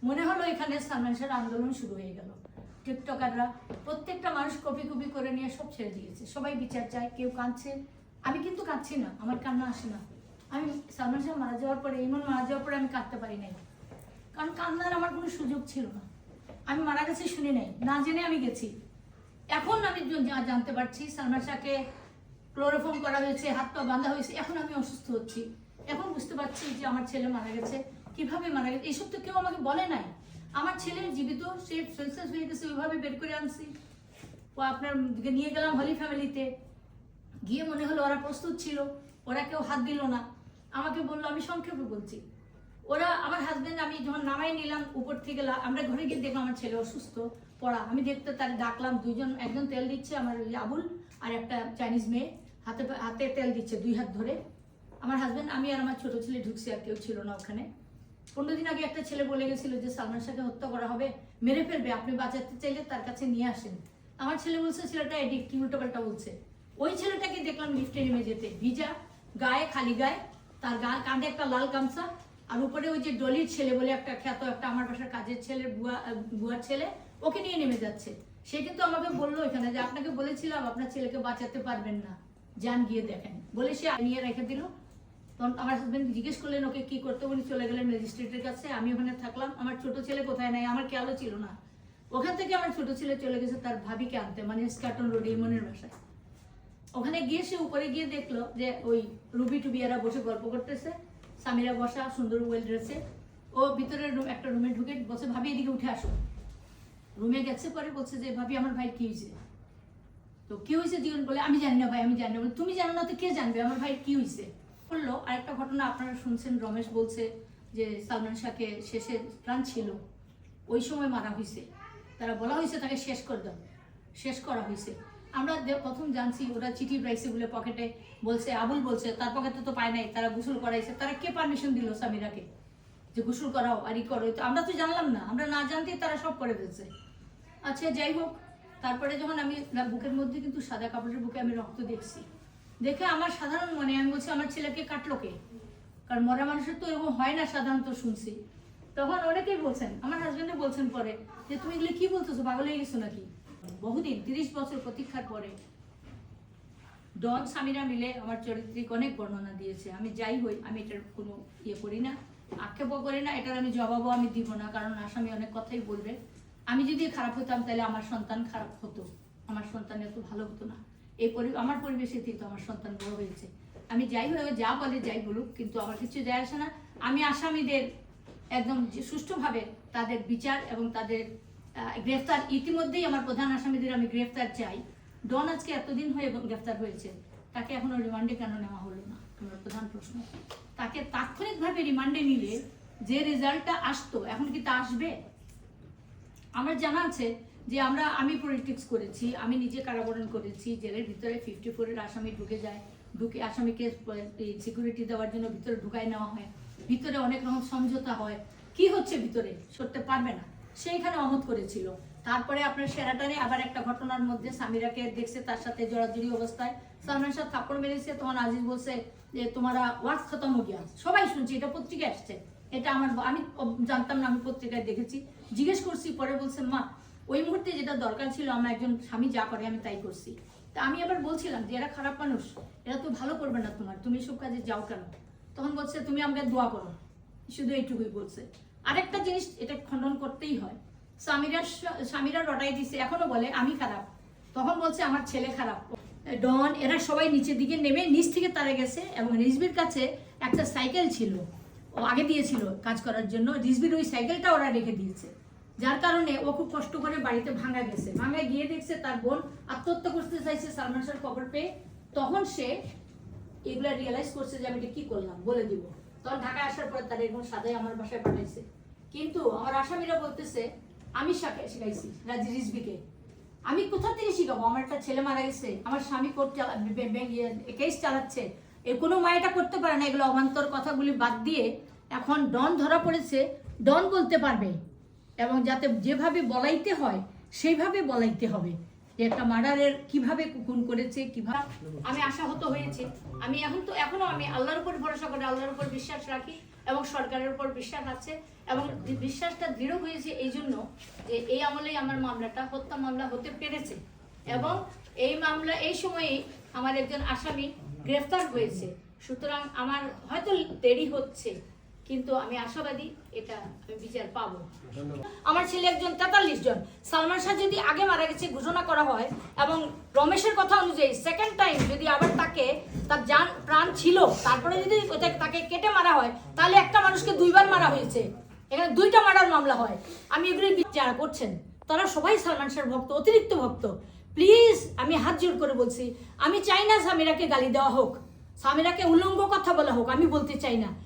মনে হলো এখানে সালমান শাহর আন্দোলন শুরু হয়ে গেল। টিকটকাররা প্রত্যেকটা মানুষ কপি কপি করে নিয়ে সব ছেড়ে দিয়েছে, সবাই বিচার চায়, কেউ কাঁদছে। আমি কিন্তু কাঁদছি না, আমার কান্না আসে না। আমি সালমান শাহ মারা যাওয়ার পরে, ইমন মারা যাওয়ার পরে আমি কাঁদতে পারি নাই, কারণ কান্নার আমার কোনো সুযোগ ছিল না। আমি মারা গেছি শুনি নাই, না জেনে আমি গেছি। এখন আমি জানতে পারছি সালমান শাহকে ক্লোরোফর্ম করা হয়েছে, হাত পা বাঁধা হয়েছে, এখন আমি অসুস্থ হচ্ছি। এখন বুঝতে পারছি যে আমার ছেলে মারা গেছে, কিভাবে মারা গেছে এইসব তো কেউ আমাকে বলে নাই। আমার ছেলে জীবিত, সে সেন্সাস হয়ে গেছে, ওইভাবে বের করে আনছি। ও আপনার নিয়ে গেলাম হলি ফ্যামিলিতে, গিয়ে মনে হলো ওরা প্রস্তুত ছিল, ওরা কেউ হাত দিল না, আমাকে বললো, আমি সংক্ষেপে বলছি, ওরা আমার হাজবেন্ড, আমি যখন নামাই নিলাম উপর থেকে, আমরা ঘরে গিয়ে দেখলাম আমার ছেলে অসুস্থ পড়া। আমি দেখতে তার ডাকলাম, একজন তেল দিচ্ছে, আমার আবুল আর একটা চাইনিজ মেয়ে হাতে হাতে তেল দিচ্ছে, 2 হাত ধরে। আমার হাজবেন্ড, আমি আর আমার ছোট ছেলে ঢুকছি, আর কেউ ছিল না ওখানে। 15 দিন আগে একটা ছেলে বলে গেছিল যে সালমান শাহকে হত্যা করা হবে, মেরে ফেলবে, আপনি বাঁচাতে চাইলে তার কাছে নিয়ে আসেন। আমার ছেলে বলছে ছেলেটা এডিক্ট, কি উল্টোপাল্টা বলছে। ওই ছেলেটাকে দেখলাম লিফটে নেমে যেতে, ভিজা গায়ে, খালি গায়ে, তার কাঁধে একটা লাল গামছা, আর উপরে ওই যে ডলির ছেলে বলে একটা খ্যাত, একটা আমার বাসার কাজের ছেলে, বুয়ার ছেলে, ওকে নিয়ে নেমে যাচ্ছে। সে কিন্তু আমাকে বললো এখানে যে আপনাকে বলেছিলাম আপনার ছেলেকে বাঁচাতে পারবেন না, যান গিয়ে দেখেন, বলে সে নিয়ে রেখে দিল। তখন আমার হাজবেন্ড জিজ্ঞেস করলেন ওকে কি করতে, উনি চলে গেলেন ম্যাজিস্ট্রেটের কাছে। আমি ওখানে থাকলাম, আমার ছোট ছেলে কোথায় নাই, আমার খেয়ালও ছিল না। ওখান থেকে আমার ছোট ছেলে চলে গেছে তার ভাবিকে আনতে, মানে স্কাটন রোড, ইমনের বাসায়। ওখানে গিয়ে সে উপরে গিয়ে দেখলো যে ওই রুবি টুবিয়ারা বসে গল্প করতেছে, সামিরা বসা সুন্দর ওয়েল ড্রেসে। ও ভিতরের একটা রুমে ঢুকে বসে, ভাবি এদিকে উঠে আসো। রুমে গেছে, পরে বলছে যে ভাবি আমার ভাই কি হয়েছে। তো কি হয়েছে জীবন বলে, আমি জানি না ভাই, আমি জানি না। বলে তুমি জানো না তো কে জানবে আমার ভাই কি হয়েছে। বললো আরেকটা ঘটনা আপনারা শুনছেন, রমেশ বলছে যে সালমান শাহকে শেষে প্রাণ ছিল, ওই সময় মারা হয়েছে। তারা বলা হয়েছে তাকে শেষ করে দাও, শেষ করা হয়েছে। আমরা প্রথম জানছি ওরা চিঠি পাইছে বলে, পকেটে বলছে, আবুল বলছে তার পকেটে তো পায় নাই, তারা গোসল করাইছে। তারা কে পারমিশন দিল সামিরাকে যে গোসল করাও আর ই করো, তো আমরা তো জানলাম না, আমরা না জানতেই তারা সব করে ফেলছে। আচ্ছা যাই হোক, তারপরে যখন আমি বুকের মধ্যে কিন্তু সাদা কাপড়ের বুকে আমি রক্ত দেখছি, দেখে আমার সাধারণ মনে আমি বলছি আমার ছেলেকে কাটলো কে, কারণ মরা মানুষের তো এরকম হয় না সাধারণত শুনছি। তখন অনেকেই বলছেন, আমার হাজবেন্ডে বলছেন পরে যে তুমি এগুলো কি বলতেছো, পাগল হয়ে গেছো নাকি। বহুদিন 30 বছর প্রতীক্ষার পরে ডন সামিরা মিলে আমার চরিত্রিক অনেক বর্ণনা দিয়েছে। আমি যাই হই, আমি এটার কোনো ইয়ে করি না, আক্ষেপও করি না, এটার আমি জবাবও আমি দিব না, কারণ আসামি অনেক কথাই বলবে। আমি যদি খারাপ হতাম তাহলে আমার সন্তান খারাপ হতো, আমার সন্তান এত ভালো হতো না। আমার পরিবেশে তো আমার সন্তান বড় হয়েছে। আমি যাই হয়ে যা বলে যাই বলুক, কিন্তু আমার কিছু যায় আসে না। আমি আসামিদের একদম সুষ্ঠুভাবে তাদের বিচার এবং তাদের গ্রেফতার, ইতিমধ্যেই আমার প্রধান আসামিদের আমি গ্রেফতার চাই। ডন আজকে এতদিন হয়ে গ্রেফতার হয়েছে, তাকে এখনো রিমান্ডে কেন নেওয়া হলো না, আমার প্রধান প্রশ্ন। তাকে তাৎক্ষণিকভাবে রিমান্ডে নিলে যে রেজাল্টটা আসতো, এখন কি তা আসবে? আমার জানা আছে যে আমি পলিটিক্স করেছি, আমি নিজে কারাবরণ করেছি, জেলের ভিতরে 54-এর আসামি ঢুকে যায়, ঢুকে আসামিকে সিকিউরিটি দেওয়ার জন্য ভিতরে ঢুকাই নেওয়া হয়, ভিতরে অনেক রকম সমঝোতা হয়, কি হচ্ছে ভিতরে সরতে পারবে না, সেইখানে অমত করেছিল। তারপরে আপনার শেরাটনে আবার একটা ঘটনার মধ্যে সামিরাকে দেখছে তার সাথে জড়াজড়ি অবস্থায়, সালমান শাহ থাপ্পড় মেরেছে, তখন আজিজ বলছে যে তোমারা ওয়াক্ত খতম হয়ে গিয়া, সবাই শুনছি, এটা পত্রিকায় আসছে, এটা আমি জানতাম না, আমি পত্রিকায় দেখেছি, জিজ্ঞেস করছি, পরে বলছে মা ওই মুহূর্তে যেটা দরকার ছিল, আমরা একজন স্বামী যা করে আমি তাই করছি। তা আমি আবার বলছিলাম যে এরা খারাপ মানুষ, এরা তো ভালো করবে না তোমার, তুমি সব কাজে যাও কেন। তখন বলছে তুমি আমাকে দোয়া করো, শুধু এইটুকুই বলছে। আরেকটা জিনিস এটা খণ্ডন করতেই হয়, স্বামীরা রটাই দিছে, এখনো বলে আমি খারাপ, তখন বলছে আমার ছেলে খারাপ। ডন এরা সবাই নিচের দিকে নেমে নিচ থেকে তারা গেছে, এবং রিজবির কাছে একটা সাইকেল ছিল, ও আগে দিয়েছিল কাজ করার জন্য, রিজবির ওই সাইকেলটা ওরা রেখে দিয়েছে, যার কারণে ও খুব কষ্ট করে বাড়িতে ভাঙা গেছে, ভাঙা গিয়ে দেখছে তার বোন আত্মহত্যা করতে চাইছে সালমান শাহর খবর পেয়ে। তখন সে এগুলা রিয়েলাইজ করছে যে আমি এটা কি করলাম বলে দিব। তখন ঢাকা আসার পর তার এরকম সাজায় আমার বাসায় পাঠাইছে। কিন্তু আমার আসামিরা বলতেছে আমি শিখাইছি রিজবিকে, আমি কোথা থেকে শিখাবো, আমার একটা ছেলে মারা গেছে, আমার স্বামী কোর্ট কেস চালাচ্ছে, এর কোনো মা এটা করতে পারে না। এগুলো অবান্তর কথাগুলি বাদ দিয়ে এখন ডন ধরা পড়েছে, ডন বলতে পারবে, এবং যাতে যেভাবে বলাইতে হয় সেইভাবে বলাইতে হবে যে একটা মার্ডারের কিভাবে খুন করেছে, কিভাবে। আমি আশাহত হয়েছে, আমি এখনো আমি আল্লাহর উপর ভরসা করে, আল্লাহর উপর বিশ্বাস রাখি এবং সরকারের উপর বিশ্বাস আছে। এবং বিশ্বাসটা দৃঢ় হয়েছে এই জন্য যে এই আমলেই আমার মামলাটা হত্যা মামলা হতে পেরেছে এবং এই মামলা এই সময়েই আমার একজন আসামি গ্রেফতার হয়েছে। সুতরাং আমার হয়তো দেরি হচ্ছে, কিন্তু আমি আশাবাদী এটা আমি বিচার পাবো। আমার ছেলে একজন 43 জন। সালমান শাহ যদি আগে মারা গেছে ঘোষণা করা হয় এবং রমেশের কথা অনুযায়ী সেকেন্ড টাইম যদি আবার তার জান প্রাণ ছিল তারপরে যদি তাকে কেটে মারা হয়, তাহলে একটা মানুষকে 2 বার মারা হয়েছে, এখানে 2টা মার্ডার মামলা হয়। আমি এগুলি যারা করছেন তারা সবাই সালমান শাহর ভক্ত, অতিরিক্ত ভক্ত। প্লিজ আমি হাত জোর করে বলছি, আমি চাই না সামিরাকে গালি দেওয়া হোক, সামিরাকে উলঙ্গ কথা বলা হোক, আমি বলতে চাই না।